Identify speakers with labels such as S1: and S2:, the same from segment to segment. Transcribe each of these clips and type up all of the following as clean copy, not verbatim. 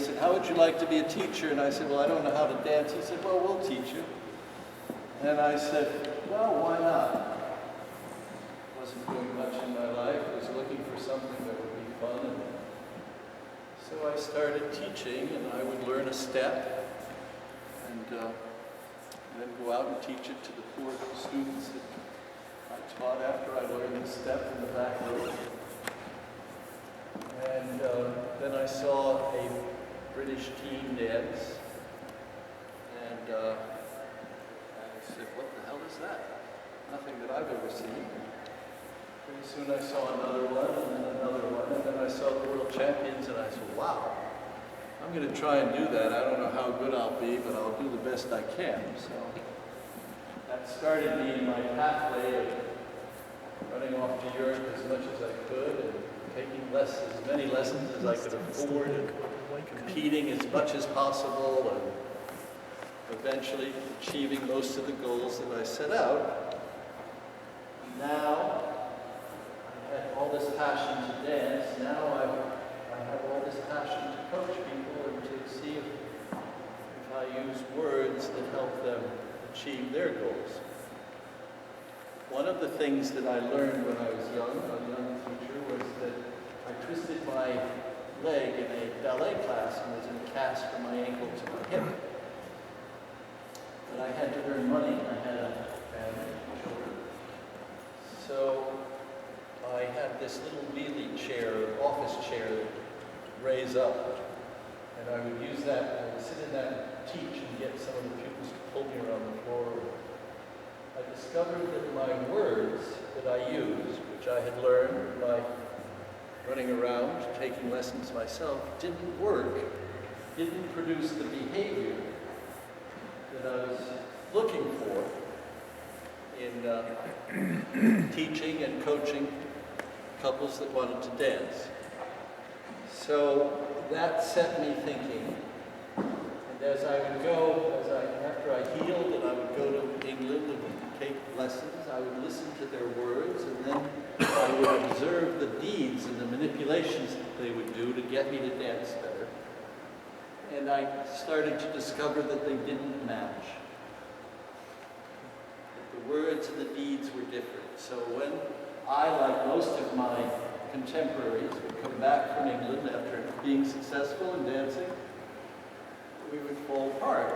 S1: said, how would you like to be a teacher? And I said, well, I don't know how to dance. He said, well, we'll teach you. And I said, well, why not? Wasn't doing much in my life. I was looking for something that would be fun. And so I started teaching, and I would learn a step, and then go out and teach it to the poor students that I taught after I learned the step in the back room. And then I saw a British teen dance, and I said, what the hell is that? Nothing that I've ever seen. Pretty soon I saw another one, and then another one, and then I saw the world champions, and I said, wow, I'm going to try and do that. I don't know how good I'll be, but I'll do the best I can. So that started me in my pathway of running off to Europe as much as I could, and taking as many lessons as I could afford, and competing as much as possible, and eventually achieving most of the goals that I set out. Now, I had all this passion to dance. Now I have all this passion to coach people and to see if I use words that help them achieve their goals. One of the things that I learned when I was a young teacher, was that I twisted my leg in a ballet class and was in a cast from my ankle to my hip. But I had to earn money. I had a family, children. So I had this little wheelie chair, office chair, that would raise up. And I would use that, I would sit in that and teach and get some of the pupils to pull me around the floor. I discovered that my words that I used, which I had learned by running around, taking lessons myself, didn't work, didn't produce the behavior that I was looking for in teaching and coaching couples that wanted to dance. So that set me thinking. And as I would go, after I healed and I would go to England and take lessons, I would listen to their words, and then I would observe the deeds and the manipulations that they would do to get me to dance better. And I started to discover that they didn't match. That the words and the deeds were different. So when I, like most of my contemporaries, would come back from England after being successful in dancing, we would fall apart.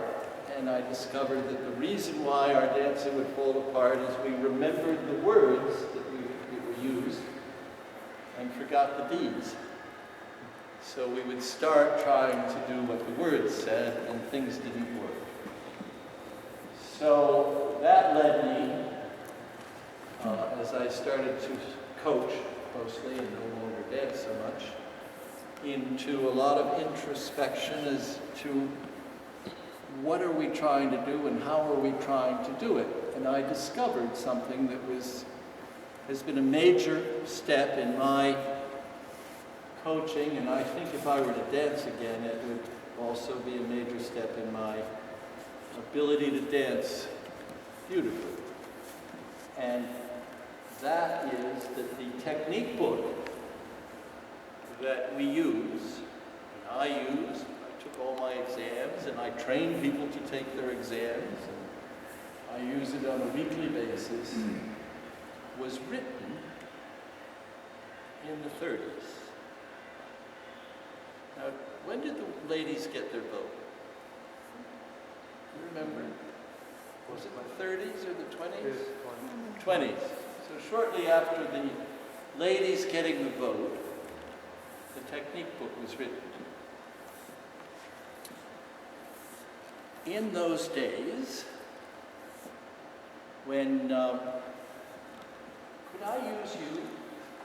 S1: And I discovered that the reason why our dancing would fall apart is we remembered the words that we used and forgot the deeds. So we would start trying to do what the words said, and things didn't work. So that led me, as I started to coach mostly and no longer dance so much, into a lot of introspection as to what are we trying to do and how are we trying to do it. And I discovered something that has been a major step in my coaching, and I think if I were to dance again, it would also be a major step in my ability to dance beautifully. And that is that the technique book that we use, and I took all my exams, and I train people to take their exams, and I use it on a weekly basis, was written in the 30s. Now, when did the ladies get their vote? Do you remember? Was it the 30s or the 20s? 20s. So shortly after the ladies getting the vote, the technique book was written. In those days, when, could I use you?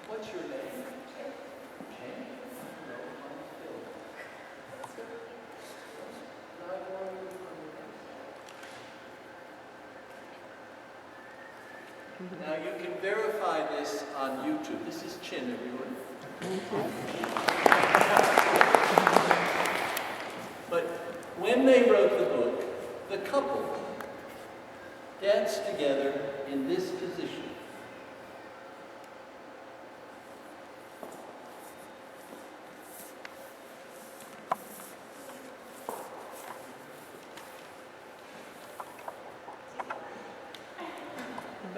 S1: What's your name? Jane? Now you can verify this on YouTube. This is Chin, everyone. But when they wrote the book, the couple danced together in this position.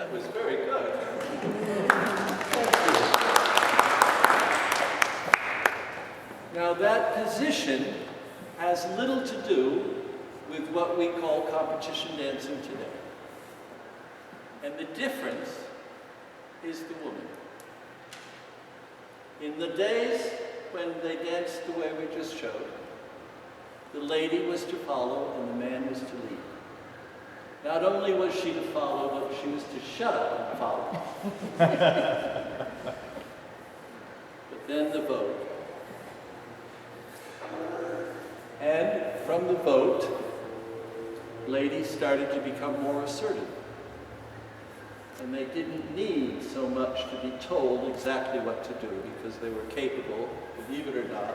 S1: That was very good. Now that position has little to do with what we call competition dancing today. And the difference is the woman. In the days when they danced the way we just showed, the lady was to follow and the man was to lead. Not only was she to follow, but she was to shut up and follow. But then the vote. And from the vote, ladies started to become more assertive. And they didn't need so much to be told exactly what to do because they were capable, believe it or not.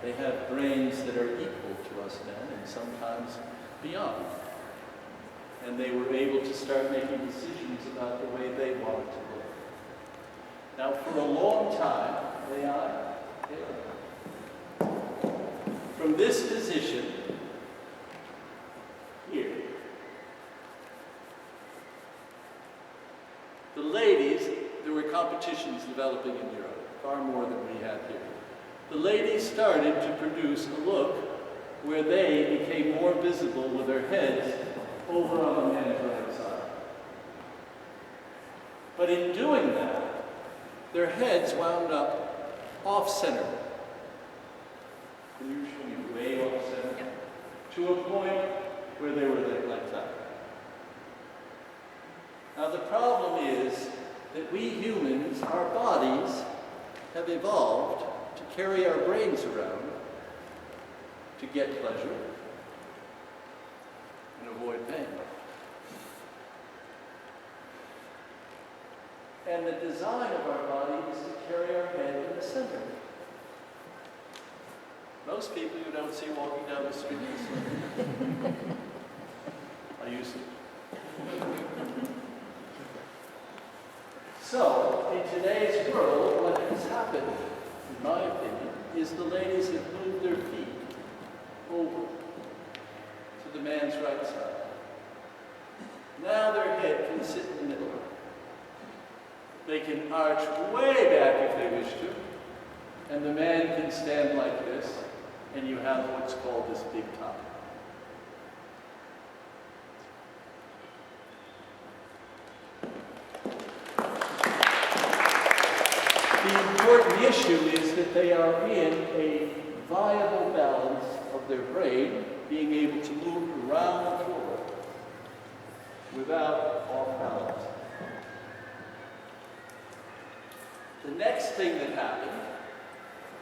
S1: They have brains that are equal to us men and sometimes beyond. And they were able to start making decisions about the way they wanted to look. Now, for a long time, from this position here, the ladies, there were competitions developing in Europe, far more than we had here. The ladies started to produce a look where they became more visible with their heads over on the man's right side. But in doing that, their heads wound up off-center. Usually way off-center. Yep. To a point where they were like that. Now the problem is that we humans, our bodies, have evolved to carry our brains around to get pleasure and avoid pain. And the design of our body is to carry our head in the center. Most people you don't see walking down the street this way. I used to. So, in today's world, what has happened, in my opinion, is the ladies have moved their feet over to the man's right side. Now their head can sit in the middle. They can arch way back if they wish to, and the man can stand like this, and you have what's called this big top. The important issue is that they are in a viable balance of their brain, being able to move around the floor without off balance. The next thing that happened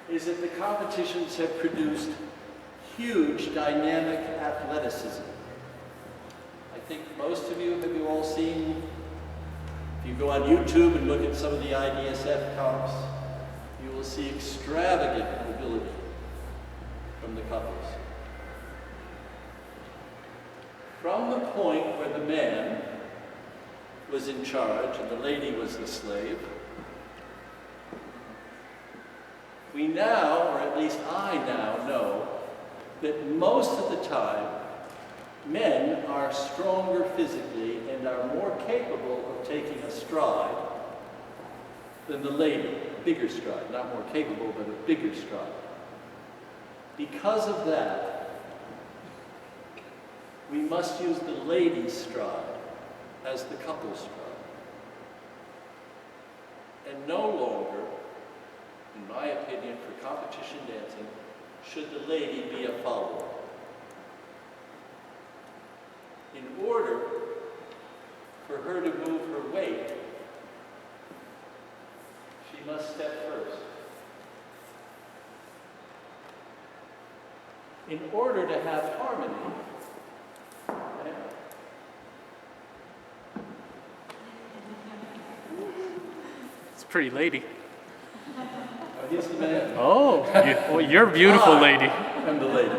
S1: is that the competitions have produced huge dynamic athleticism. I think most of you, have you all seen, if you go on YouTube and look at some of the IDSF comps, you will see extravagant mobility from the couples. From the point where the man was in charge and the lady was the slave, we now, or at least I now know, that most of the time, men are stronger physically and are more capable of taking a stride than the lady. A bigger stride, not more capable, but a bigger stride. Because of that, we must use the lady's stride as the couple's stride. And no longer, in my opinion, for competition dancing, should the lady be a follower. In order for her to move her weight, she must step first. In order to have harmony,
S2: it's a pretty lady.
S1: he's the man.
S2: Oh, you're a beautiful lady.
S1: I'm the lady.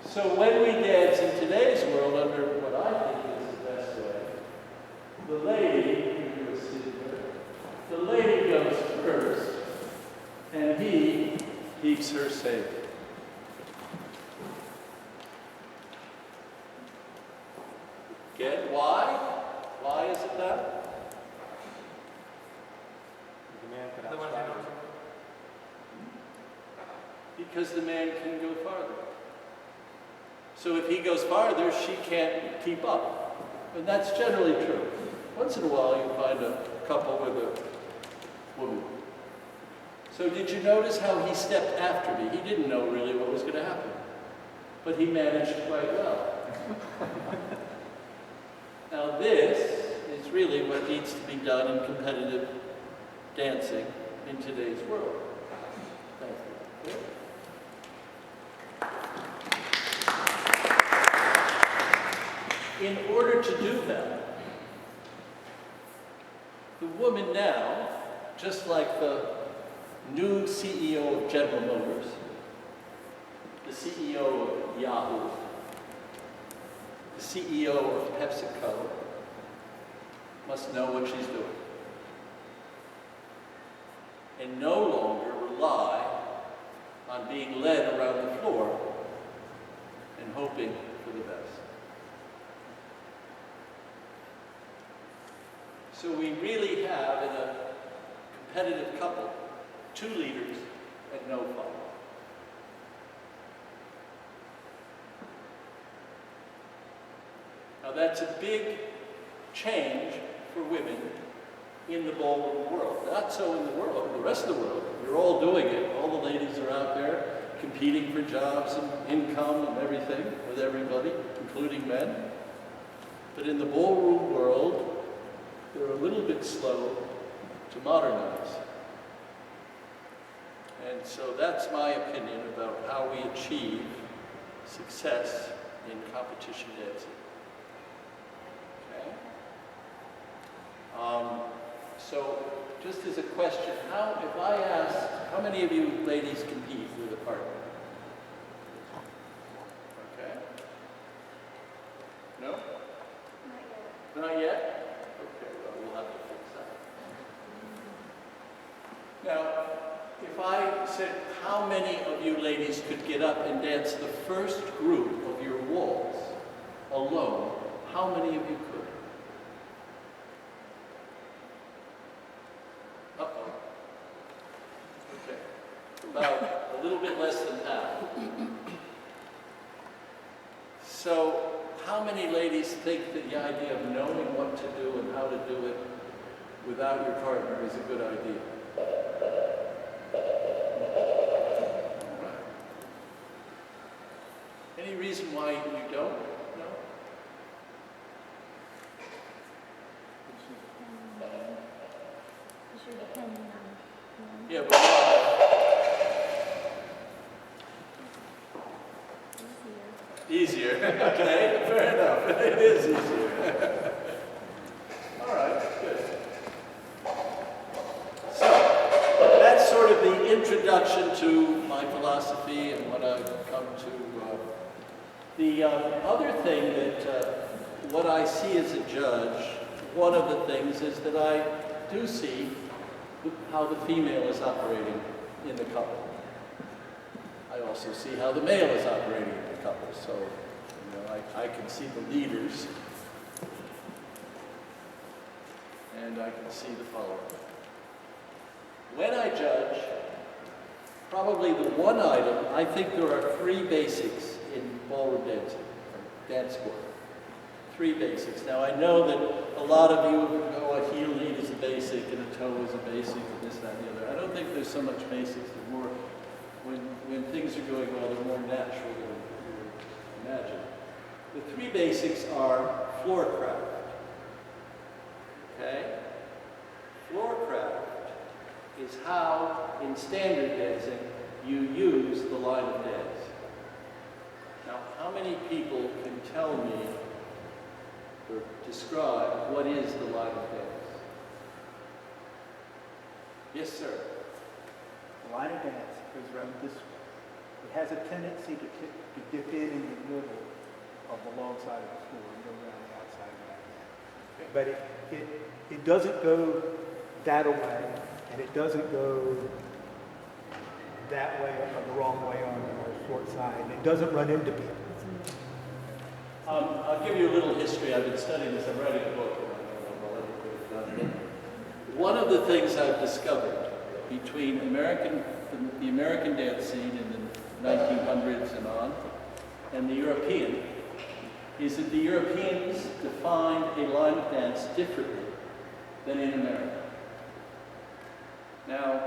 S1: So when we dance in today's world under what I think is the best way, the lady goes first, and he keeps her safe. Get why? because the man can go farther. So if he goes farther, she can't keep up. And that's generally true. Once in a while, you find a couple with a woman. So did you notice how he stepped after me? He didn't know really what was going to happen. But he managed quite well. Now this is really what needs to be done in competitive dancing in today's world. Thank you. In order to do that, the woman now, just like the new CEO of General Motors, the CEO of Yahoo, the CEO of PepsiCo, must know what she's doing. And no longer rely on being led around the floor and hoping for the best. So we really have, in a competitive couple, 2 leaders and no followers. Now that's a big change for women in the ballroom world. Not so in the world, the rest of the world. You're all doing it. All the ladies are out there competing for jobs and income and everything with everybody, including men. But in the ballroom world, they're a little bit slow to modernize. And so that's my opinion about how we achieve success in competition dancing. Okay? So just as a question, if I ask, how many of you ladies compete with a partner? Okay? No?
S3: Not yet.
S1: Not yet? Okay, well, we'll have to fix that. Now, if I said how many of you ladies could get up and dance the first group of your waltz alone, how many of you could? Uh-oh. Okay. About a little bit less than half. So, how many ladies think that the idea of knowing what to do and how to do it without your partner is a good idea? Any reason why you don't? No?
S3: Because you're depending on
S1: Yeah, but
S3: easier.
S1: easier. Okay, fair enough. It is easier. All right, good. So, that's sort of the introduction to my philosophy and what I've come to. The other thing that, what I see as a judge, one of the things is that I do see how the female is operating in the couple. I also see how the male is operating in the couple. So, you know, I can see the leaders, and I can see the followers. When I judge, probably the one item, I think there are 3 basics in ballroom dancing, or dance sport. 3 basics. Now I know that a lot of you go, a heel lead is a basic, and a toe is a basic, and this, that, and the other. I don't think there's so much basics. There's more, when things are going well, they're more natural than you would imagine. The 3 basics are floor craft. Okay? Floor craft is how, in standard dancing, you use the line of dance. Now, how many people can tell me or describe what is the line of dance? Yes, sir.
S4: The line of dance goes around this way. It has a tendency to dip in the middle of the long side of the floor and go around the outside of that.
S1: Okay.
S4: But it doesn't go that way, and it doesn't go that way or the wrong way on the short side. And it doesn't run into people.
S1: I'll give you a little history. I've been studying this. I'm writing a book. And I'll let you one of the things I've discovered between the American dance scene in 1900s and on, and the European, is that the Europeans defined a line of dance differently than in America. Now,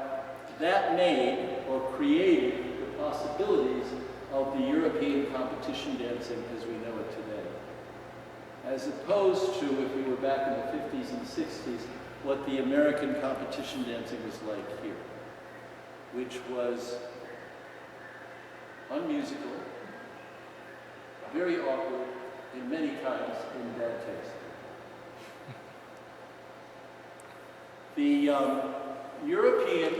S1: that made or created the possibilities of the European competition dancing as we know it today. As opposed to, if we were back in the 50s and 60s, what the American competition dancing was like here, which was unmusical, very awkward, and many times in bad taste. The European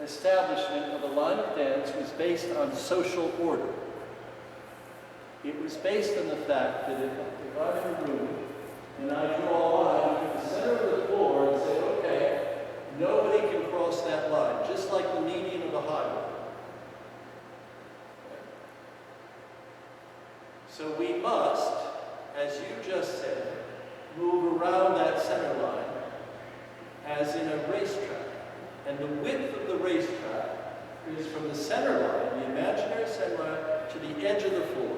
S1: establishment of a line of dance was based on social order. It was based on the fact that if I'm in a room and I draw a line in the center of the floor and say, okay, nobody can cross that line, just like the median of the highway. So we must, as you just said, move around that center line as in a racetrack. And the width of the racetrack is from the center line, the imaginary center line, to the edge of the floor,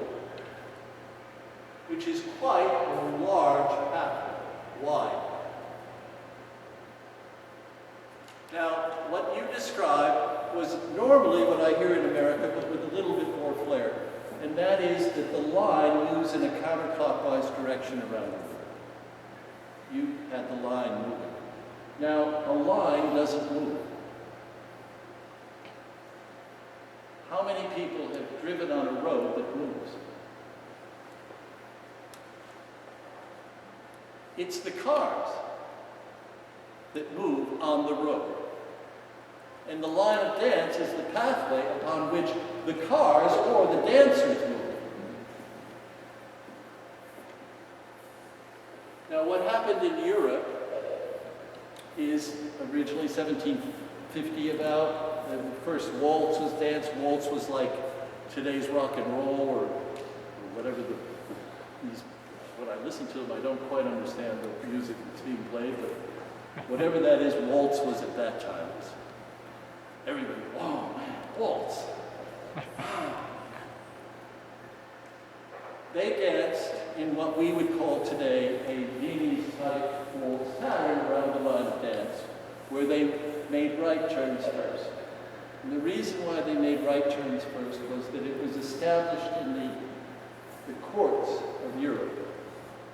S1: which is quite a large pathway, wide. Now, what you described was normally what I hear in America, but with a little bit more flair. And that is that the line moves in a counterclockwise direction around you. You had the line moving. Now, a line doesn't move. How many people have driven on a road that moves? It's the cars that move on the road. And the line of dance is the pathway upon which the cars or the dancers move. Now, what happened in Europe is originally 1750 about, the first waltz was danced. Waltz was like today's rock and roll or whatever when I listen to them, I don't quite understand the music that's being played, but whatever that is, waltz was at that time. Everybody, oh man, waltz. They danced in what we would call today a Davies-type waltz pattern around the line of dance, where they made right turns first. And the reason why they made right turns first was that it was established in the courts of Europe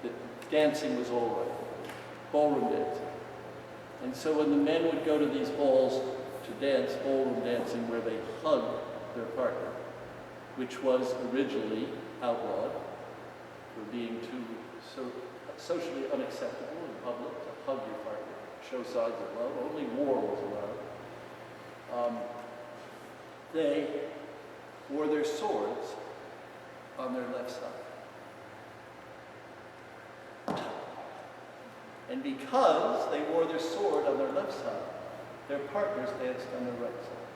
S1: that dancing was all right, ballroom dancing. And so when the men would go to these balls to dance ballroom dancing where they hugged their partner, which was originally outlawed for being too socially unacceptable in public to hug your partner, show signs of love. Only war was allowed. They wore their swords on their left side. And because they wore their sword on their left side, their partners danced on their right side.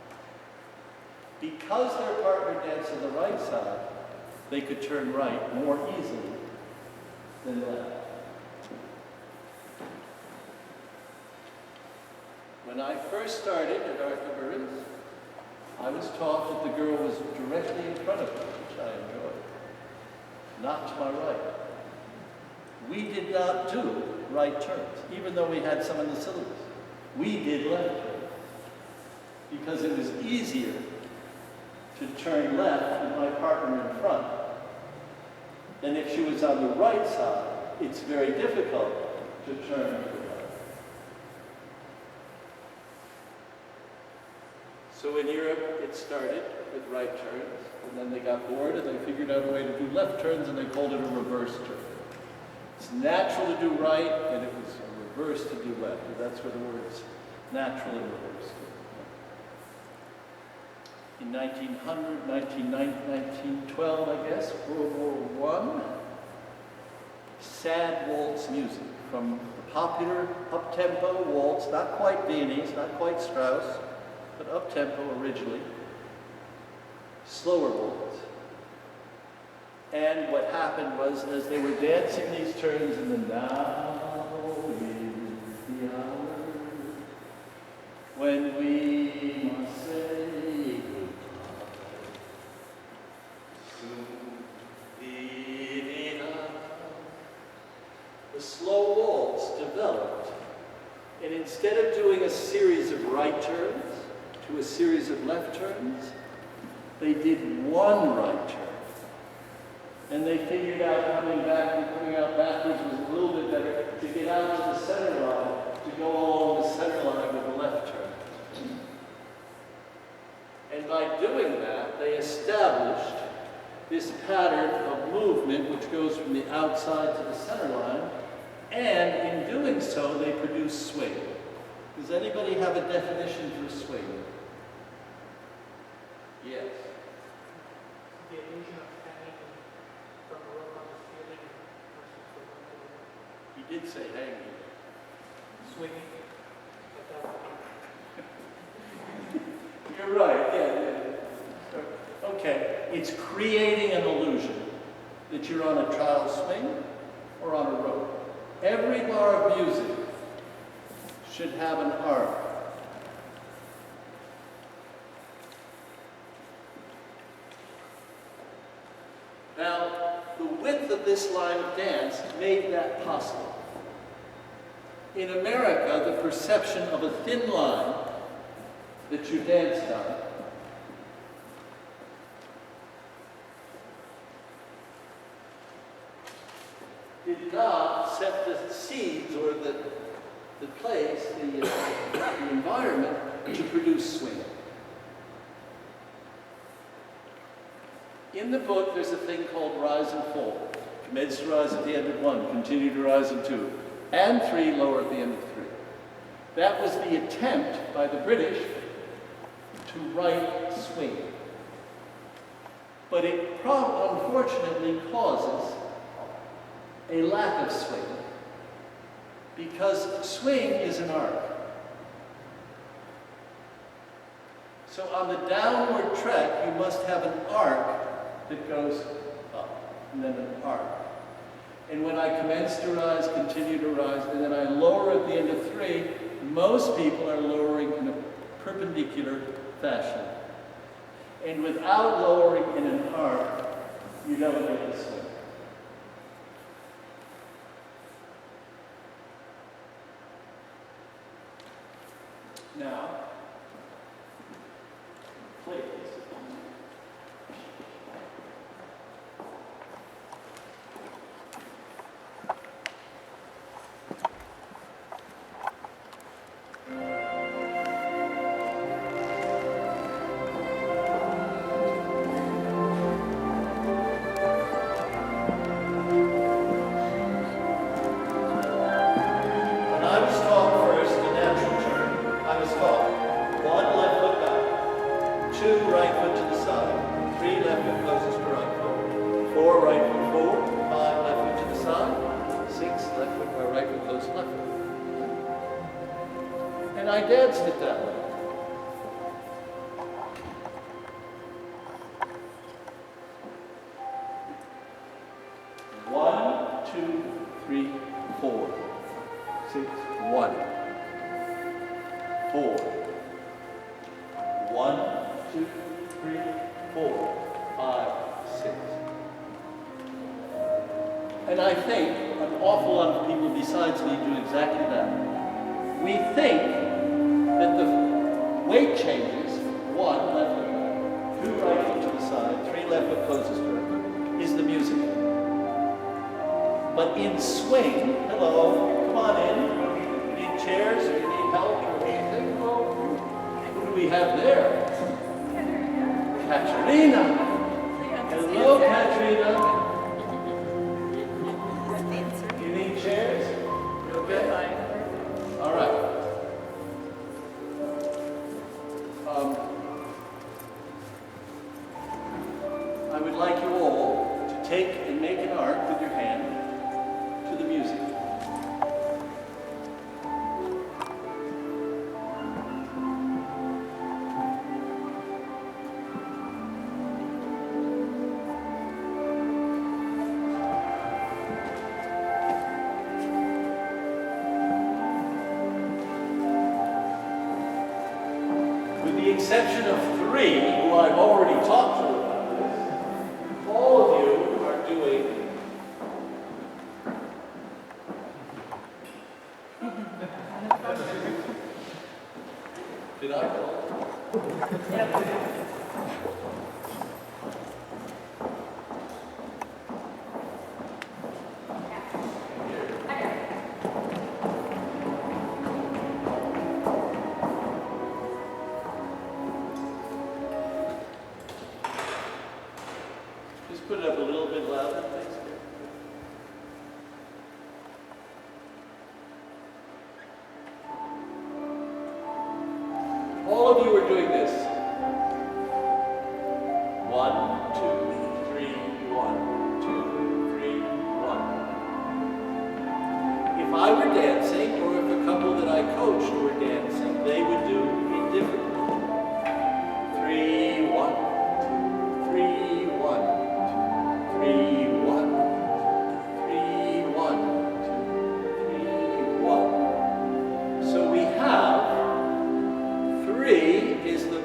S1: Because their partner danced on the right side, they could turn right more easily than left. When I first started at Arthur Burns, I was taught that the girl was directly in front of me, which I enjoyed, not to my right. We did not do right turns, even though we had some in the syllabus. We did left turns, because it was easier to turn left with my partner in front than if she was on the right side. It's very difficult to turn to the right. So in Europe, it started with right turns, and then they got bored and they figured out a way to do left turns, and they called it a reverse turn. It's natural to do right, and it was a reverse to do left. And that's where the words natural and reverse came. In 1900, 1912, I guess, World War I, sad waltz music from the popular up-tempo waltz, not quite Viennese, not quite Strauss, but up-tempo originally, slower waltz. And what happened was, as they were dancing these turns in the now is the hour when we must say goodbye. instead of doing a series of right turns to a series of left turns, they did one right turn. And they figured out coming back and coming out backwards was a little bit better to get out to the center line, to go along the center line with the left turn. And by doing that, they established this pattern of movement which goes from the outside to the center line, and in doing so, they produce swing. Does anybody have a definition for swing? Yes.
S5: The illusion of hanging from a rope on the ceiling versus the
S1: He did say hanging.
S5: swinging.
S1: You're right, yeah. Okay, it's creating an illusion that you're on a child swing or on a rope. Every bar of music should have an arc. Now, the width of this line of dance made that possible. In America, the perception of a thin line that you danced on did not set the seeds or the place, the environment to produce swing. In the book, there's a thing called rise and fall. Commence to rise at the end of 1, continue to rise in 2, and 3, lower at the end of 3. That was the attempt by the British to write swing. But it unfortunately causes a lack of swing, because swing is an arc. So on the downward trek, you must have an arc that goes up, and then an arc. And when I commence to rise, continue to rise, and then I lower at the end of 3, most people are lowering in a perpendicular fashion. And without lowering in an arc, you never get the swing. Now, please. When I was taught first the natural turn, I was taught 1 left foot back, 2 right foot to the side, 3 left foot closest to right foot, 4 right foot forward, 5 left foot to the side, 6 left foot by right foot close to left foot. And I danced it that way. One, 2, 3, 4, 6, 1, 4. 1, 2, 3, 4, 5, 6. And I think an awful lot of people besides me do exactly that. We think that the weight changes, 1 left foot back, 2 right foot to the side, 3 left foot closest to right foot, is the music. But in swing, hello, come on in. You need chairs, or you need help, or anything? Well, who do we have there? Katerina. Hello, Katerina. You need chairs? You okay? All right. I would like you all to take and make an arc with your hand to the music. With the exception of 3, who I've already talked to about this, all of you are doing put it up a little bit louder, please. All of you are doing this. 1, 2, 3, 1, 2, 3, 1. If I were dancing, or if a couple that I coached were dancing, they would do it differently. 3, 1, 3, 1, 3, 1, 3, 1, 3, 1. So we have 3 is the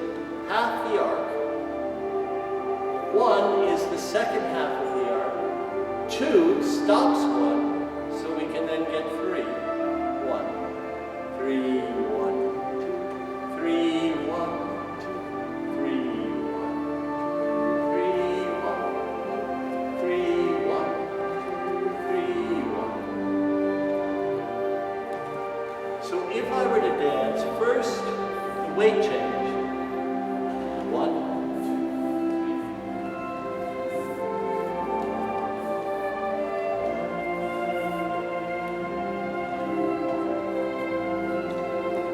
S1: half the arc. 1 is the second half of the arc. 2 stops 1, so we can then get 3. 1, 3, 1, 2, 3, 1, 2, 3, 1, 3, 1, 3, 1. So if I were to dance, first the weight change. 1, 2.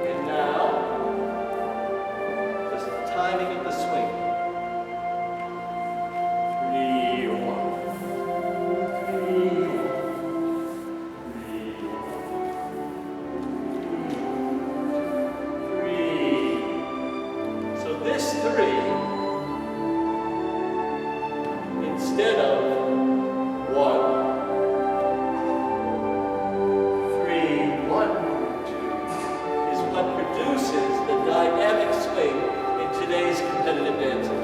S1: And now, just the timing of the swing. 3, 1, 3, 1, 3. So this 3, instead of 1, 3, 1, 2, is what produces the dynamic swing in today's competitive dancing.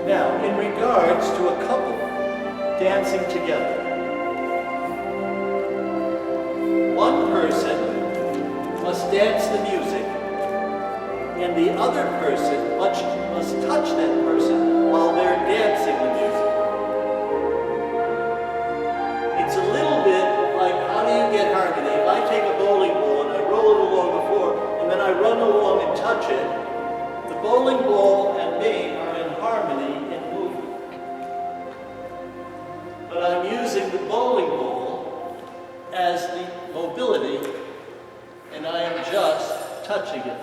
S1: Now, in regards to a couple dancing together, one person must dance the music, and the other person must touch that person while they're dancing the music. It's a little bit like, how do you get harmony? If I take a bowling ball and I roll it along the floor, and then I run along and touch it, the bowling ball and me are in harmony in movement. But I'm using the bowling ball as the mobility, and I am just touching it.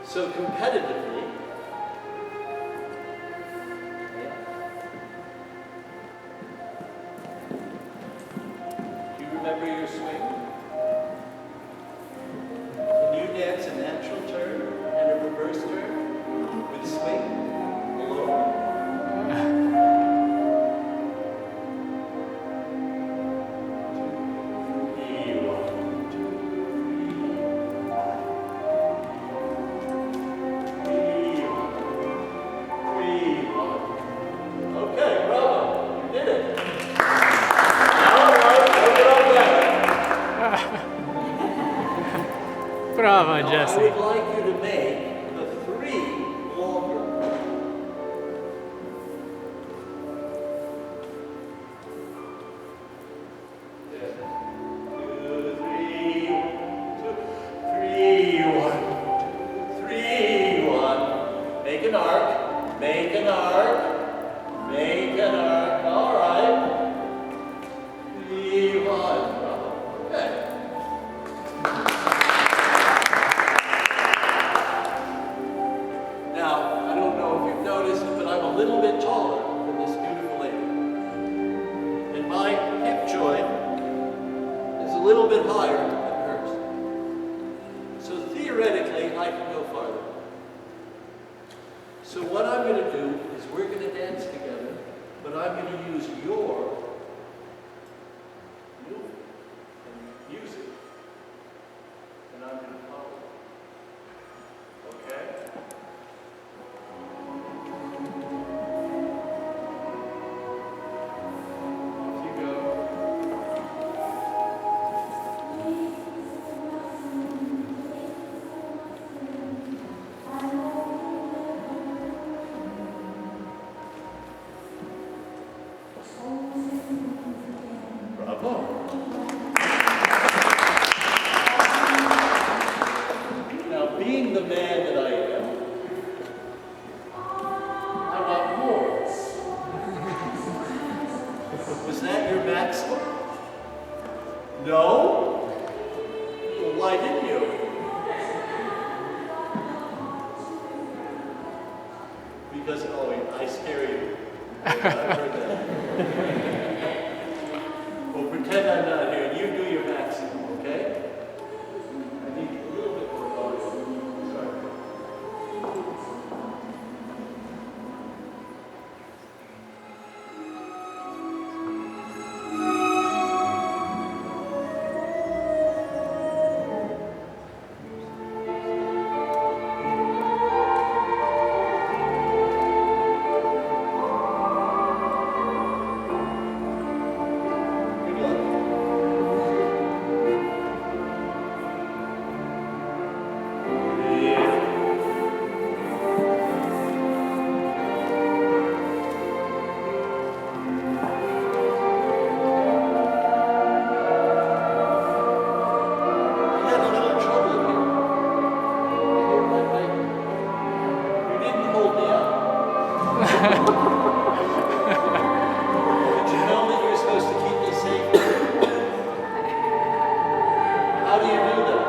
S1: So competitively, do you remember your swing? Can you dance a natural turn and a reverse turn with swing alone?
S2: Bravo,
S1: Now,
S2: Jesse.
S1: I would like you to make the 3 longer. Yeah. 2, 3, 1, 3, 1. Make an arc, make an arc, make an arc. All right. 3, 1. Bravo. Okay. Now, I don't know if you've noticed, but I'm a little bit taller than this beautiful lady. And my hip joint is a little bit higher than hers. So theoretically, I can go farther. So what I'm going to do is we're going to dance together, but I'm going to use your movement and music, and I'm going to follow. Okay? Off you go. maximum? No? Well, why didn't you? Because, oh, I scare you. I've heard that. Well, pretend I'm not here and you do your maximum, okay? I need a little bit more volume. Sorry. Good luck. I had a little trouble here. You didn't hold me up. Did you know that you're supposed to keep me safe? How do you do that?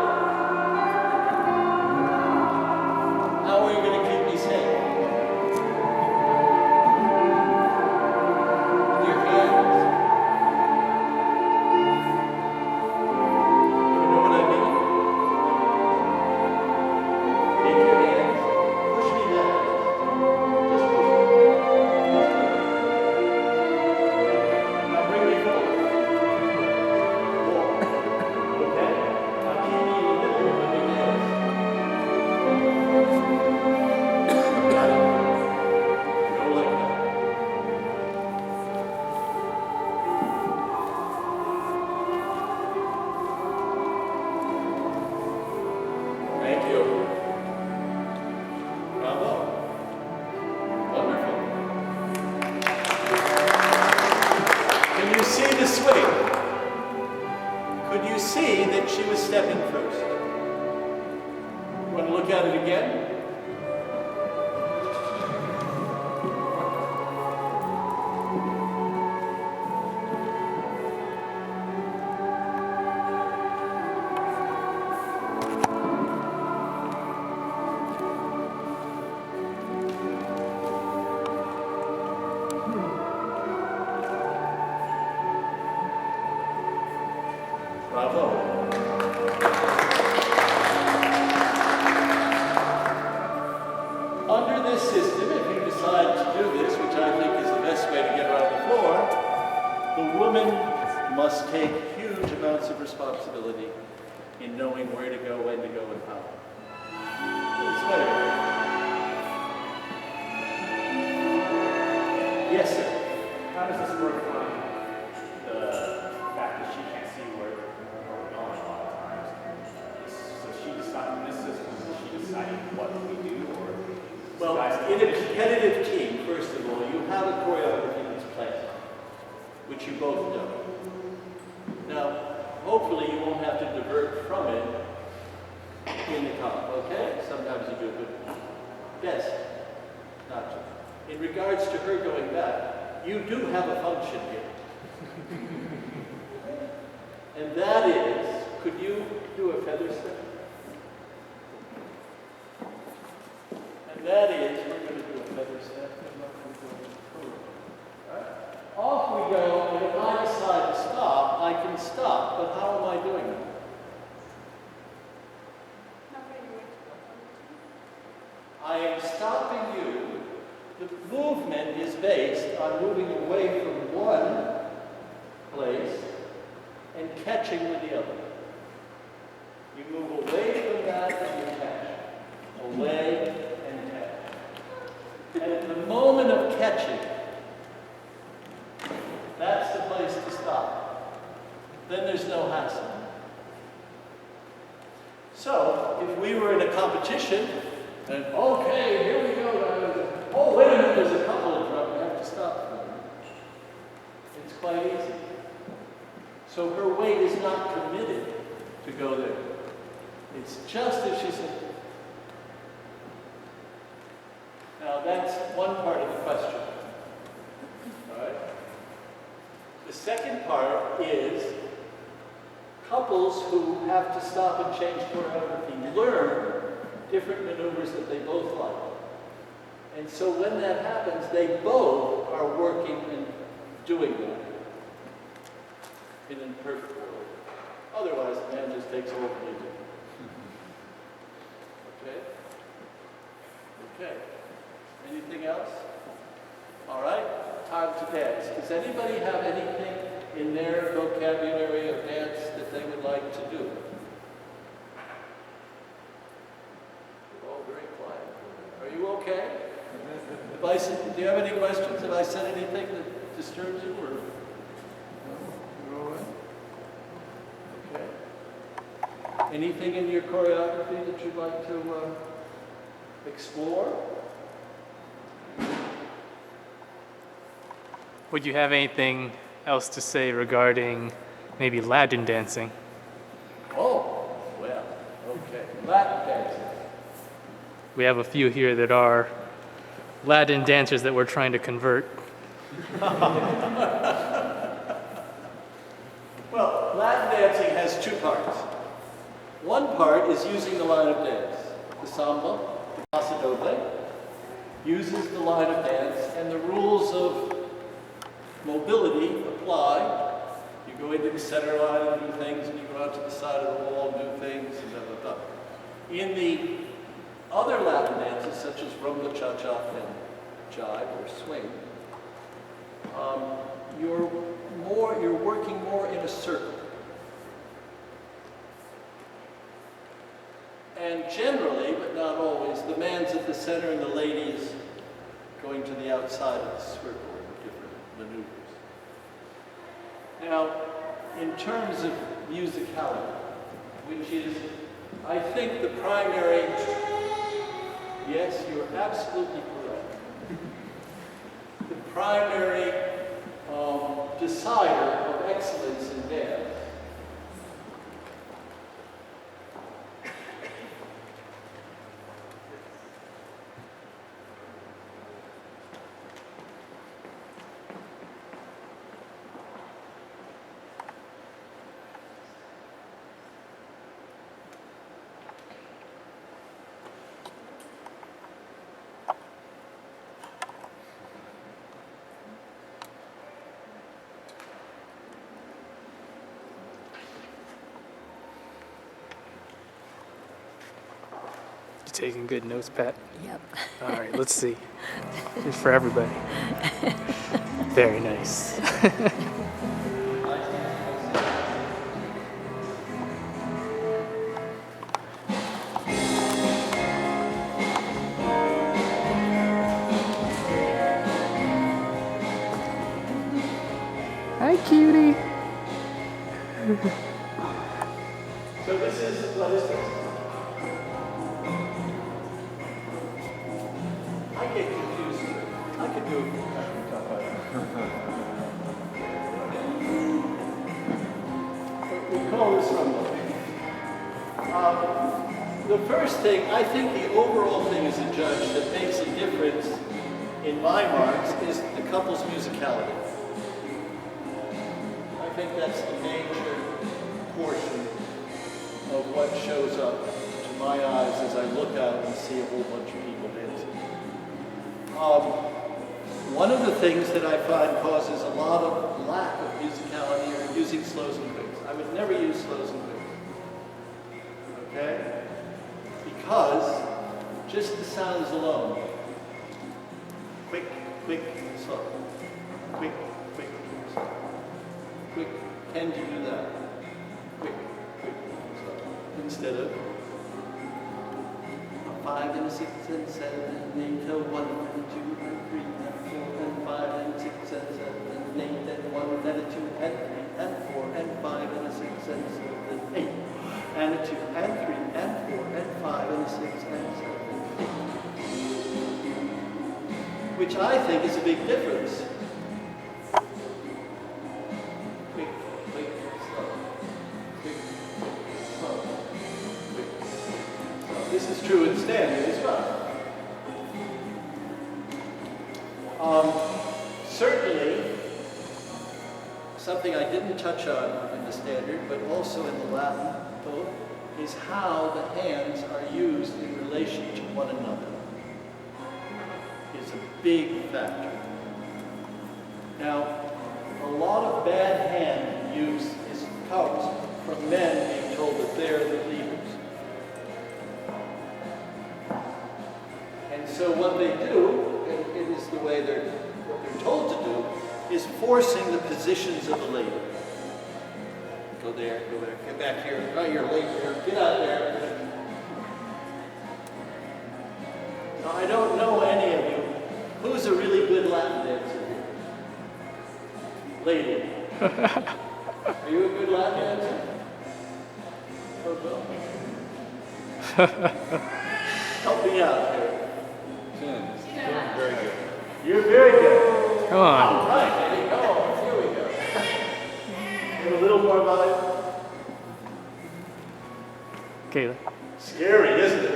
S1: How are you going to keep me safe? With your hands. You know what I mean? Take your hands. Push me back. Just push me. Now bring me forward. Forward. Okay? Now keep me in the middle of the hands. Got it? Go like that. Thank you. Bravo. Wonderful. Can you see the swing? Could you see that she was stepping first? Want to look at it again? Bravo. Under this system, if you decide to do this, which I think is the best way to get around the floor, the woman must take huge amounts of responsibility in knowing where to go, when to go, and how. It's better. Yes, sir.
S6: How does this work on the fact that she can't see where we're going a lot of times? So she decided, in this system, is she deciding what we do, or
S1: Well, in a competitive team, first of all, you have a choreography that's planned, which you both know. Now, hopefully you won't have to divert from it in the comp, okay? Sometimes you do, but best not to. In regards to her going back, you do have a function here. And that is, could you do a feather step? And that is, we're going to do a feather step. Alright? Off we go, and if I decide to stop, I can stop, but how am I doing that? I am stopping you. The movement is based on moving away from one place and catching with the other. You move away from that and you catch. Away and catch. And at the moment of catching, that's the place to stop. Then there's no hassle. So, if we were in a competition, and okay, here we go, guys. Oh, wait a minute, there's a couple of drums, we have to stop for them. It's quite easy. So her weight is not committed to go there. It's just as she said. Now that's one part of the question. All right? The second part is couples who have to stop and change choreography learn different maneuvers that they both like. And so when that happens, they both are working and doing that in a perfect world. Otherwise, the man just takes over the music. Okay? Okay. Anything else? All right, time to dance. Does anybody have anything in their vocabulary of dance that they would like to do? You're all very quiet. Are you okay? Do you have any questions? Have I said anything that disturbs you? Or no? You're all right? Okay. Anything in your choreography that you'd like to explore?
S2: Would you have anything else to say regarding maybe Latin dancing?
S1: Oh, well, okay. Latin dancing.
S2: We have a few here that are Latin dancers that we're trying to convert.
S1: Well, Latin dancing has two parts. One part is using the line of dance. The samba, the paso doble, uses the line of dance, and the rules of mobility apply. You go into the center line and do things, and you go out to the side of the wall and do things, and blah, blah, blah. In the other Latin dances, such as rumba, cha-cha, and jive or swing, you're working more in a circle. And generally, but not always, the man's at the center and the lady's going to the outside of the circle in different maneuvers. Now, in terms of musicality, which is, I think, the primary, yes, you're absolutely correct, the primary decider of excellence in dance.
S2: You taking good notes, Pat?
S7: Yep.
S2: All right, let's see. It's for everybody. Very nice. Hi, cutie.
S1: So this is, what is this? I get confused. I could do we call this rumba. The first thing, I think the overall thing as a judge that makes a difference in my marks is the couple's musicality. I think that's the major portion of what shows up to my eyes as I look out and see a whole bunch of people dancing. One of the things that I find causes a lot of lack of musicality are using slows and quicks. I would never use slows and quicks. Okay? Because just the sounds alone. Quick, quick, slow. Quick, quick, slow. Quick, tend to do that. Quick, quick, slow. Instead of 5 and 6 and 7 and 8 and 1 and 2 and 3 and 4 and 5 and 6 and 7 and 8 and 1 and a 2 and 3 and 4 and 5 and a 6 and 7 and 8 and a 2 and 3 and 4 and 5 and a 6 and 7 and 8. Which I think is a big difference. Quick, quick, slow. Quick, quick, slow. Quick, slow. This is true in standard as well. Certainly, something I didn't touch on in the standard, but also in the Latin both, is how the hands are used in relation to one another. It's a big factor. Now, a lot of bad hand use comes from men being told that they're the leaders. And so what they do, and it is the way what they're told to do, is forcing the positions of the lady. Go there, get back here, oh, you're late here, get out there. Now, I don't know any of you. Who's a really good Latin dancer here? Lady. Are you a good Latin dancer? Oh, well. Help me out here.
S6: Very good.
S1: You're very good.
S2: Come on.
S1: All right, baby. Oh, here we go. Give a little more about it.
S2: Kayla.
S1: Scary, isn't it?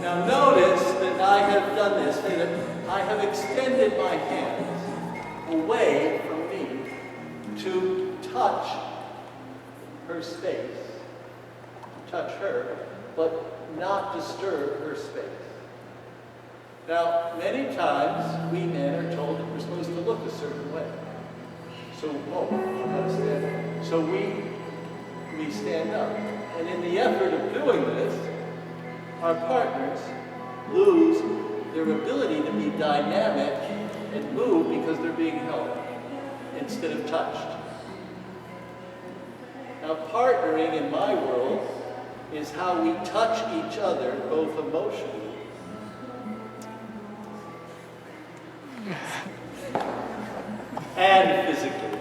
S1: Now notice that I have done this, that I have extended my hands away from me to touch her space, touch her, but not disturb her space. Now, many times we men are told that we're supposed to look a certain way. So, I gotta stand up. So we stand up. And in the effort of doing this, our partners lose their ability to be dynamic and move because they're being held instead of touched. Now, partnering in my world is how we touch each other, both emotionally and physically.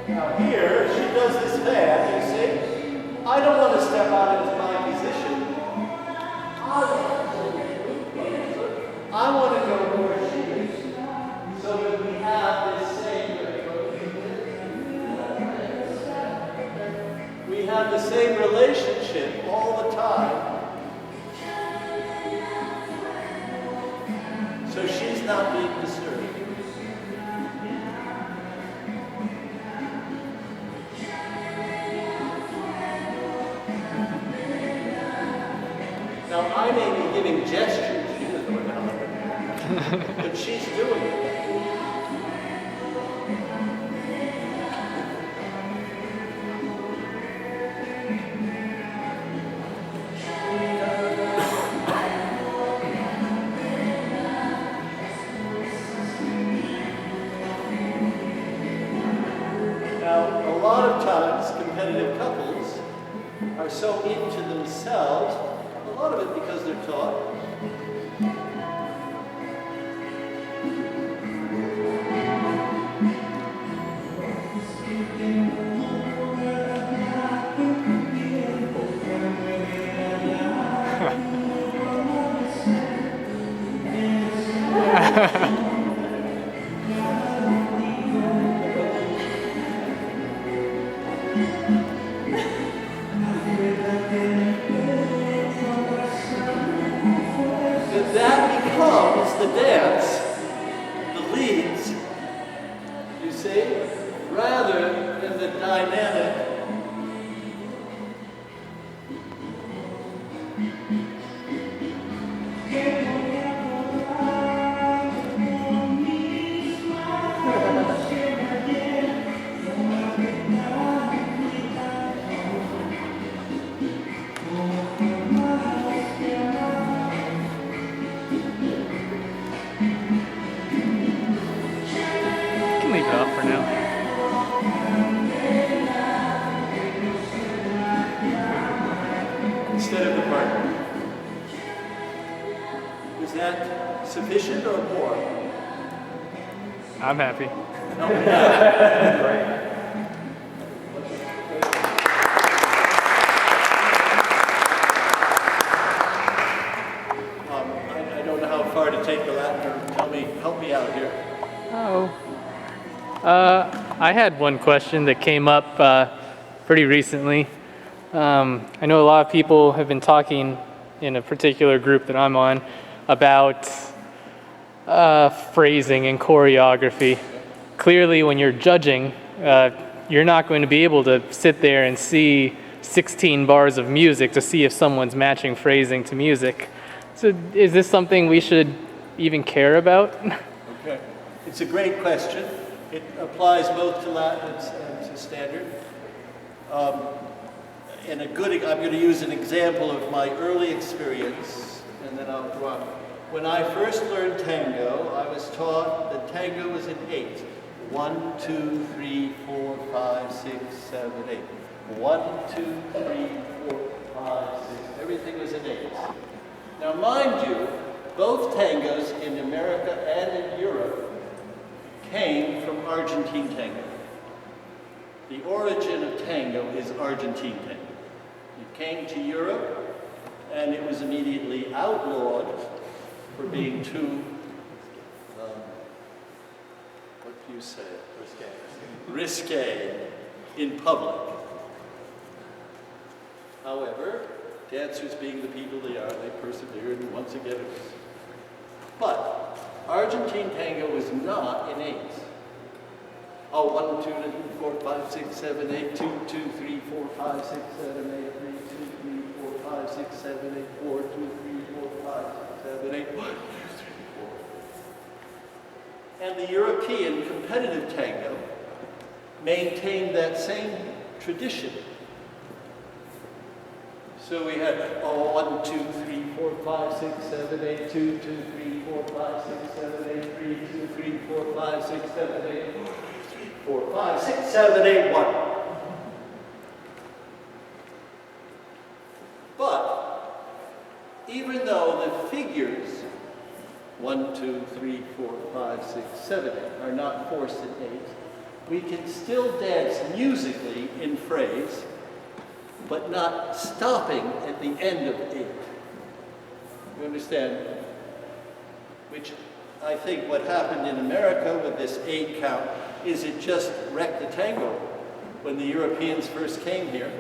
S1: Now here, she does this fan, you see? I don't want to step out into my position. I want to go where she is, so that we have this same relationship all the time. So she's not being disturbed. Now, I may be giving gestures, she doesn't know what but she's doing it. Now, a lot of times, competitive couples are so into themselves, a lot of it because they're taught. That becomes the dance, the leads, you see, rather than the dynamic.
S2: Leave it off for now.
S1: Instead of the partner. Was that sufficient or more?
S2: I'm happy.
S1: I don't know how far to to take the Latin, or help me out here.
S2: Oh. I had one question that came up pretty recently. I know a lot of people have been talking in a particular group that I'm on about phrasing and choreography. Clearly, when you're judging, you're not going to be able to sit there and see 16 bars of music to see if someone's matching phrasing to music. So is this something we should even care about?
S1: Okay. It's a great question. It applies both to Latin and to standard. I'm going to use an example of my early experience, and then I'll go on. When I first learned tango, I was taught that tango was in 8. 1, 2, 3, 4, 5, 6, 7, 8. 1, 2, 3, 4, 5, 6. Everything was in 8. Now, mind you, both tangos in America and in Europe came from Argentine tango. The origin of tango is Argentine tango. It came to Europe, and it was immediately outlawed for being too, what do you say? Risque in public. However, dancers being the people they are, they persevered, and once again it was. But Argentine tango was not in 8. Oh, 1, 2, 3, 4, 5, 6, 7, 8, 2, 2, 3, 4, 5, 6, 7, 8, 3, 2, 3, 4, 5, 6, 7, 8, 4, 2, 3, 4, 5, 6, 7, 8, 1, 2, 3, 4. And the European competitive tango maintained that same tradition. So we had 1, 2, 3, 4, 5, 6, 7, 8, 2, 2, 3, 4, 5, 6, 7, 8, 3, 2, 3, 4, 5, 6, 7, 8, 4, 5, 6, 7, 8, 1. But even though the figures 1, 2, 3, 4, 5, 6, 7, 8 are not forced in 8, we can still dance musically in phrase, but not stopping at the end of 8. You understand? Which I think what happened in America with this 8 count is it just wrecked the tango. When the Europeans first came here,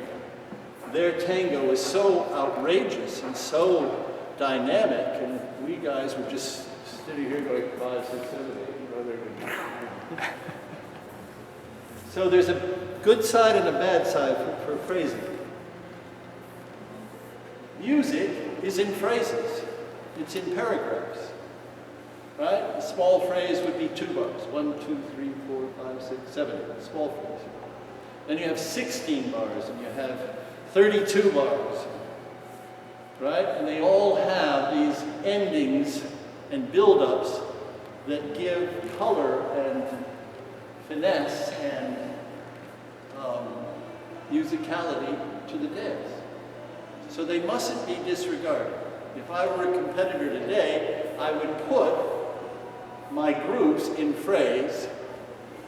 S1: their tango was so outrageous and so dynamic, and we guys were just sitting here going 5, 6, 7, 8. So there's a good side and a bad side for phrasing. Music is in phrases. It's in paragraphs. Right? A small phrase would be 2 bars. 1, 2, 3, 4, 5, 6, 7. Small phrase. Then you have 16 bars, and you have 32 bars. Right? And they all have these endings and build-ups that give color and finesse and musicality to the dance. So they mustn't be disregarded. If I were a competitor today, I would put my groups in phrase,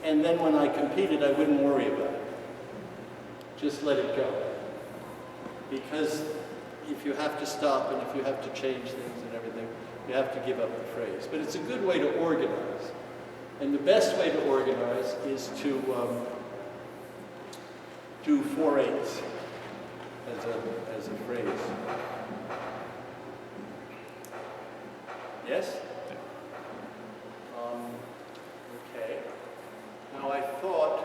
S1: and then when I competed, I wouldn't worry about it. Just let it go. Because if you have to stop and if you have to change things and everything, you have to give up the phrase. But it's a good way to organize. And the best way to organize is to do 4/8 as a phrase. Yes? Okay. Now I thought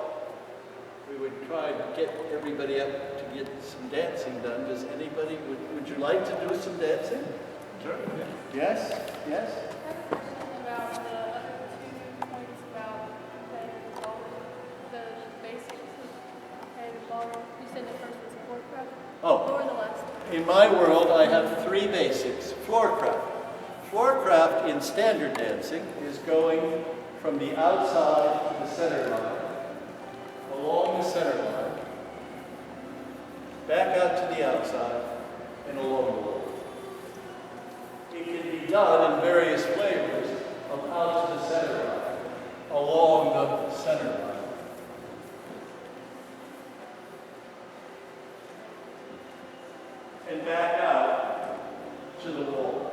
S1: we would try to get everybody up to get some dancing done. Does anybody, would you like to do some dancing? Sure. Yes? Yes?
S3: About the other 2 points about the ballroom, the basics of the ballroom. You said the first was CompPrep.
S1: Oh.
S3: What were the last?
S1: In my world, I have 3 basics. Floorcraft. Floorcraft in standard dancing is going from the outside to the center line, along the center line, back out to the outside, and along the line. It can be done in various flavors of out to the center line, along the center line. And back out to the wall.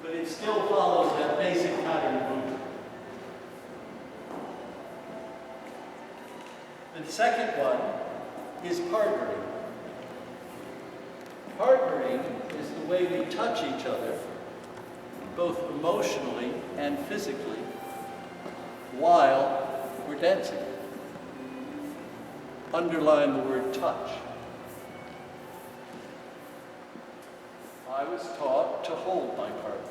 S1: but it still follows that basic pattern of movement. The second one is partnering. Partnering is the way we touch each other, both emotionally and physically, while we're dancing. Underline the word touch. I was taught to hold my partner.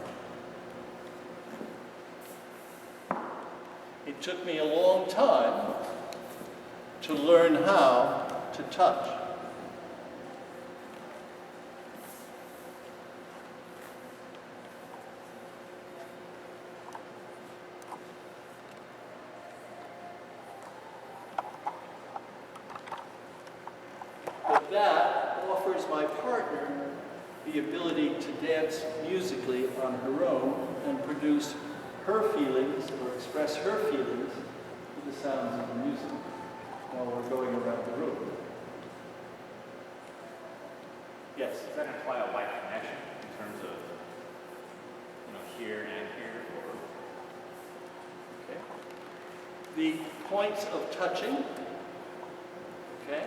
S1: It took me a long time to learn how to touch. But that offers my partner the ability to dance musically on her own and produce her feelings or express her feelings through the sounds of the music while we're going around the room. Yes?
S6: Does that imply a like connection in terms of, here and here, or?
S1: Okay. The points of touching, okay?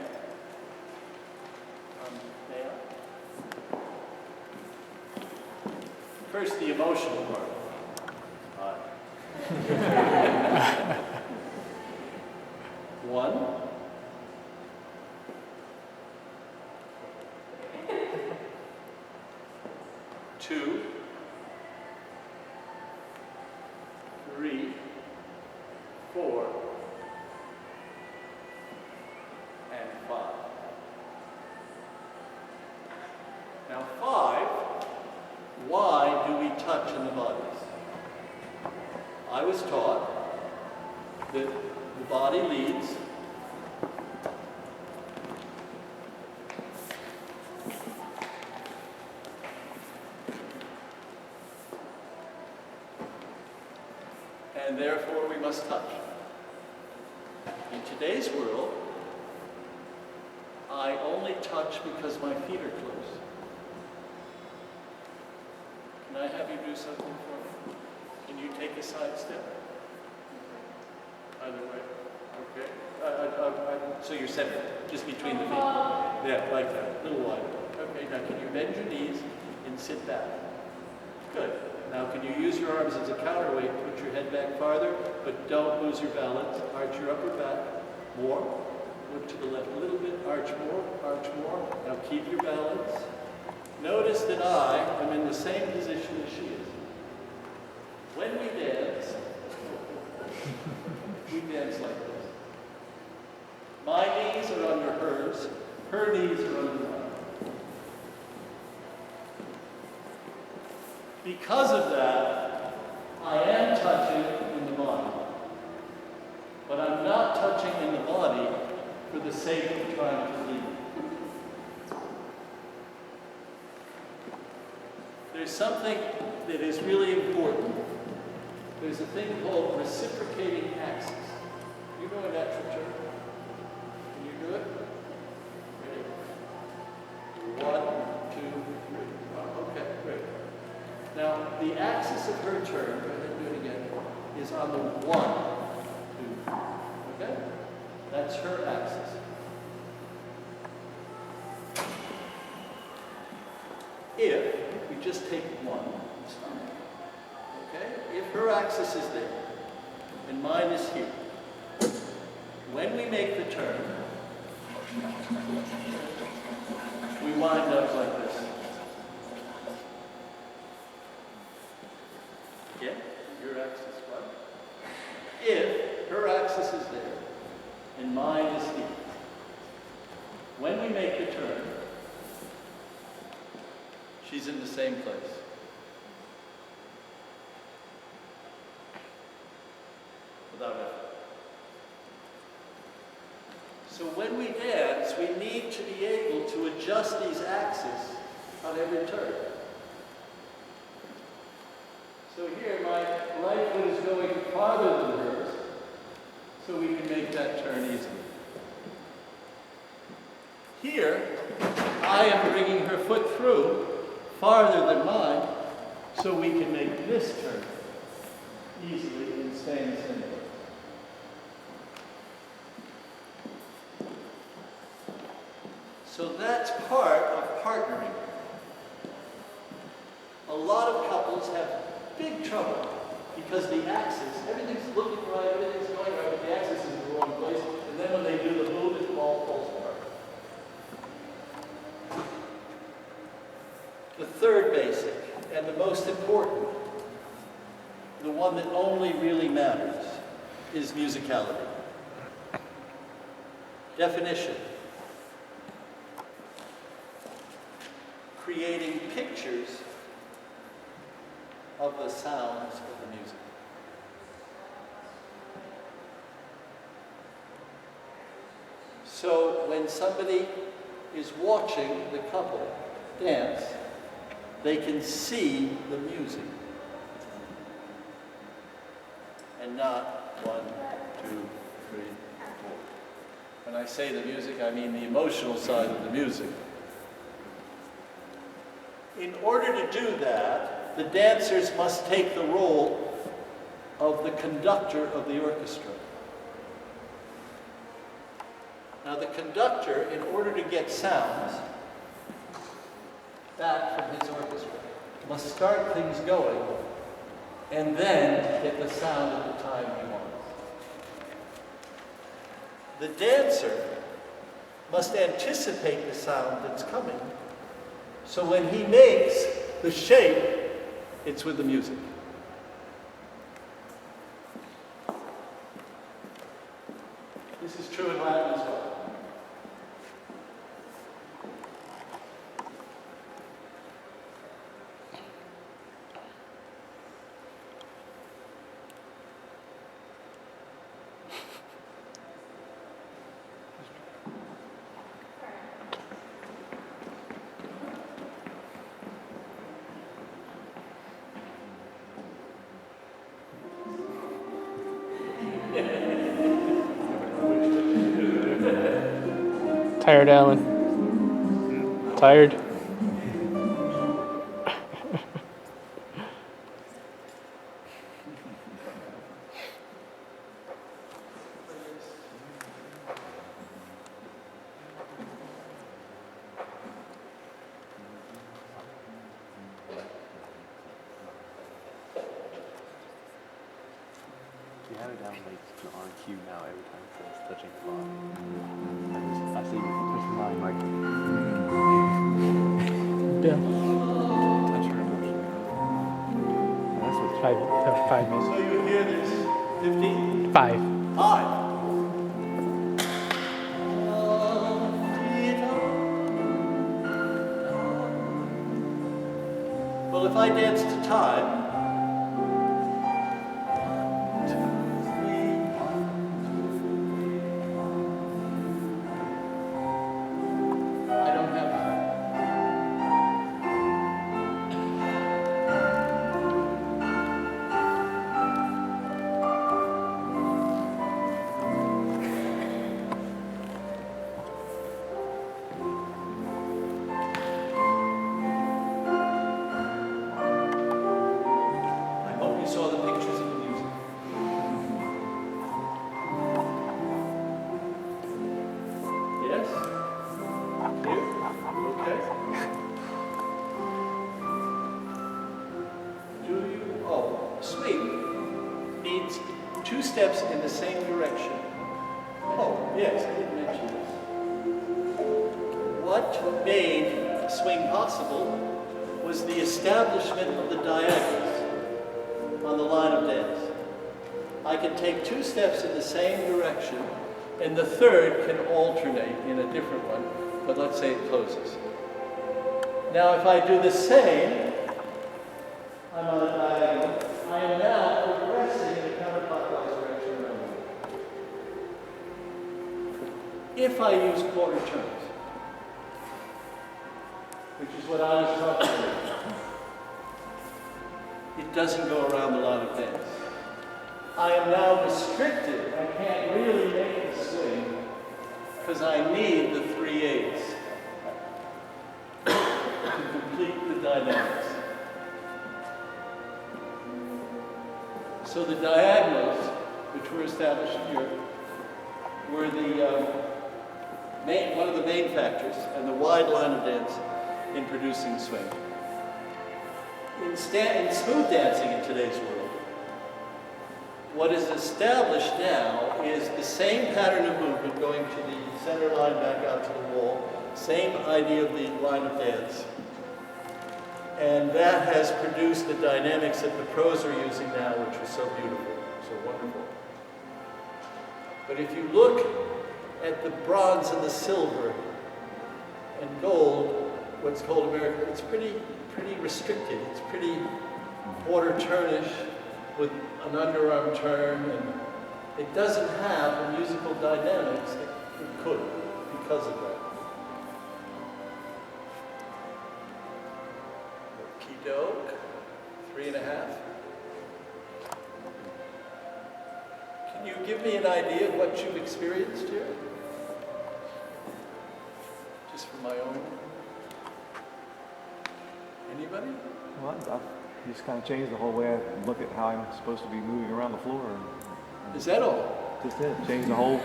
S1: There. First, the emotional part. One. Two. Three. Four. And five. Now, five, why do we touch in the bodies? I was taught that the body leads, and therefore we must touch. In today's world, I only touch because my feet are closed. Can I have you do something for me? Can you take a side step? Either way. Okay. So you're centered, just between the feet. Yeah, like that. A little wider. Okay, now can you bend your knees and sit back? Good. Now can you use your arms as a counterweight, put your head back farther, but don't lose your balance. Arch your upper back. More. Look to the left a little bit. Arch more. Arch more. Now keep your balance. Notice that I am in the same position as she is. When we dance like this. My knees are under hers, her knees are under mine. Because of that, I am touching in the body. But I'm not touching in the body for the sake of trying to lead. There's something that is really important. There's a thing called reciprocating axis. You know a natural term? Can you do it? Ready? 1, 2, 3. Oh, okay, great. Now, the axis of her turn, go ahead and do it again, is on the 1, 2. Okay? That's her axis. If we just take 1, it's fine. Okay? If her axis is there, and mine is here, when we make the turn, we wind up like this. Yeah? Your axis, what? If her axis is there, and mine is here, when we make the turn, she's in the same place. Without effort. So when we dance, we need to be able to adjust these axes on every turn. So here, my right foot is going farther than hers, so we can make that turn easily. Here, I am bringing her foot through farther than mine, so we can make this turn easily and stay in the same place. So that's part of partnering. A lot of couples have big trouble because the axis, everything's looking right, everything's going right, but the axis is in the wrong place, and then when they do the move, it all falls apart. The third basic, and the most important, the one that only really matters, is musicality. Definition. Creating pictures of the sounds of the music. So when somebody is watching the couple dance, they can see the music. And not 1, 2, 3, 4. When I say the music, I mean the emotional side of the music. In order to do that, the dancers must take the role of the conductor of the orchestra. Now the conductor, in order to get sounds back from his orchestra, must start things going and then get the sound at the time he wants. The dancer must anticipate the sound that's coming, so when he makes the shape, it's with the music. This is true in Latin as well.
S2: Tired, Alan? Tired?
S7: You have it down like on cue now every time it says touching the body. I see you touching the body, Michael.
S2: Yeah.
S7: Touch her emotion. That's what
S2: 5 minutes.
S1: So you hear this 15?
S2: 5.
S1: 5. Well, if I dance to time, 1, 2, 3, 1, 2, 3, 1. I don't have that. I hope you saw the pictures of the music. Yes? Here? Okay. Do you? Oh, sweep needs 2 steps in the same direction. Oh, yes, I did mention this. What made swing possible was the establishment of the diagonals on the line of dance. I can take 2 steps in the same direction, and the third can alternate in a different one, but let's say it closes. Now if I do the same, I'm on a diagonal, I am now progressing in a counterclockwise direction around the room. If I use quarter turns, which is what I was talking about, it doesn't go around the line of dance. I am now restricted. I can't really make the swing because I need the 3/8 to complete the dynamics. So the diagonals, which were established here, were one of the main factors, and the wide line of dance in producing swing. In smooth dancing in today's world, what is established now is the same pattern of movement going to the center line back out to the wall, same idea of the line of dance. And that has produced the dynamics that the pros are using now, which is so beautiful, so wonderful. But if you look at the bronze and the silver and gold, what's called American, it's pretty restricted. It's pretty quarter turnish with an underarm turn, and it doesn't have the musical dynamics that it could because of that. Okey-doke, 3.5. Can you give me an idea of what you've experienced here? Just for my own. Anybody?
S8: Well, I just kind of changed the whole way I look at how I'm supposed to be moving around the floor.
S1: Is that all?
S8: Just it. Changed the whole,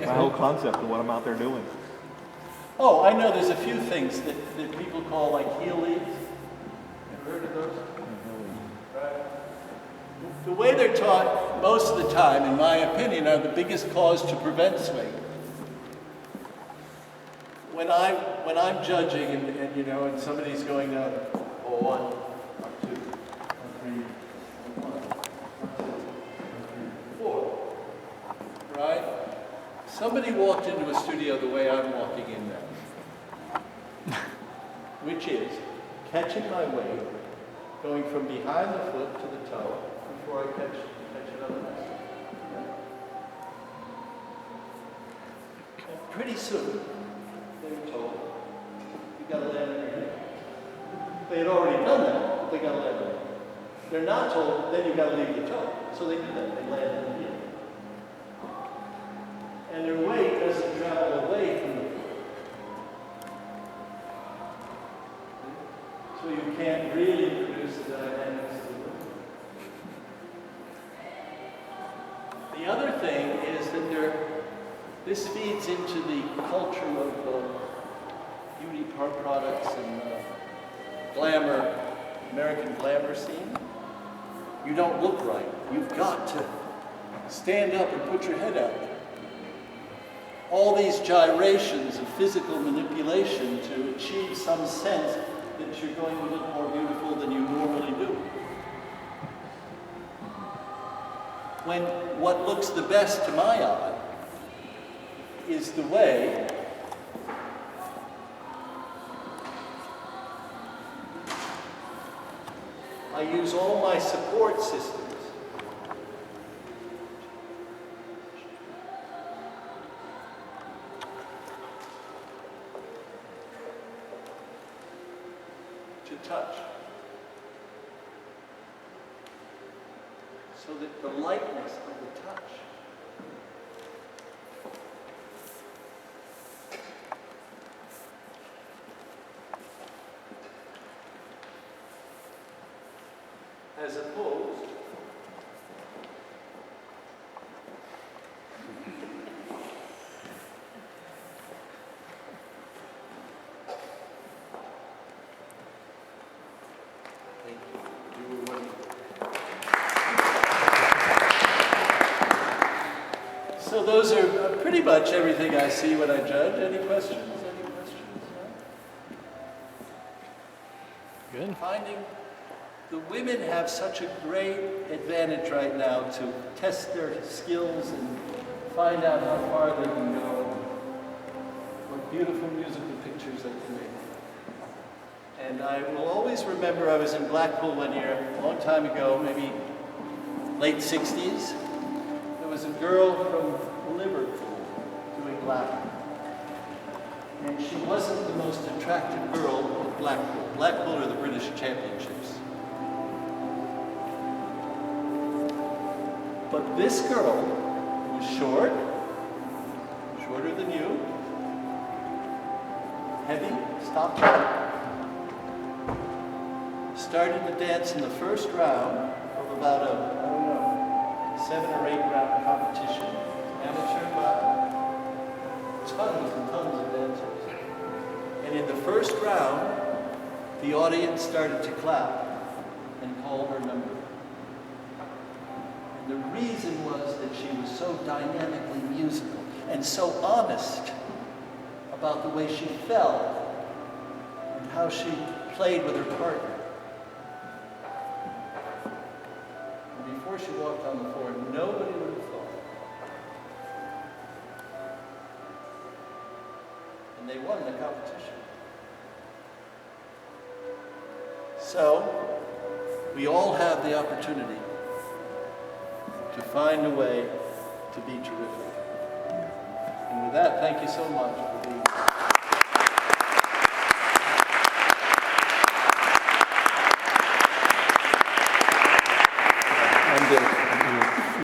S8: my whole concept of what I'm out there doing.
S1: Oh, I know there's a few things that people call like heel leads. Ever heard of those? Right. The way they're taught most of the time, in my opinion, are the biggest cause to prevent swing. When I'm judging and you know, and somebody's going down, 1, 2, 3, 1, 2, 4, right? Somebody walked into a studio the way I'm walking in now, which is catching my weight, going from behind the foot to the toe before I catch it on the next one. And pretty soon, they were told, you got to land on your hip. They had already done that. They got to land on it. They're not told, then you got to leave the toe. So they do that. They land on the hip. And their weight doesn't travel away from the foot. So you can't really produce the dynamics of the movement. The other thing is that this feeds into the culture of beauty products and glamour, American glamour scene. You don't look right. You've got to stand up and put your head out. All these gyrations of physical manipulation to achieve some sense that you're going to look more beautiful than you normally do. When what looks the best to my eye is the way I use all my support systems to touch, so that the lightness of the touch as opposed So those are pretty much everything I see when I judge. Any questions? Any questions? No?
S2: Good.
S1: Finding the women have such a great advantage right now to test their skills and find out how far they can go, what beautiful musical pictures they can make. And I will always remember I was in Blackpool one year, a long time ago, maybe late 60s. There was a girl from Liverpool doing Latin. And she wasn't the most attractive girl at Blackpool. Blackpool are the British Championships. But this girl was short, shorter than you, heavy, stopped up, started to dance in the first round of about a, I don't know, 7 or 8 round competition, amateur, but tons and tons of dancers. And in the first round, the audience started to clap and call her number. And the reason was that she was so dynamically musical and so honest about the way she felt and how she played with her partner. And before she walked on the floor, nobody would have thought. And they won the competition. So, we all have the opportunity to find a way to be terrific. And with that, thank you so much for being here.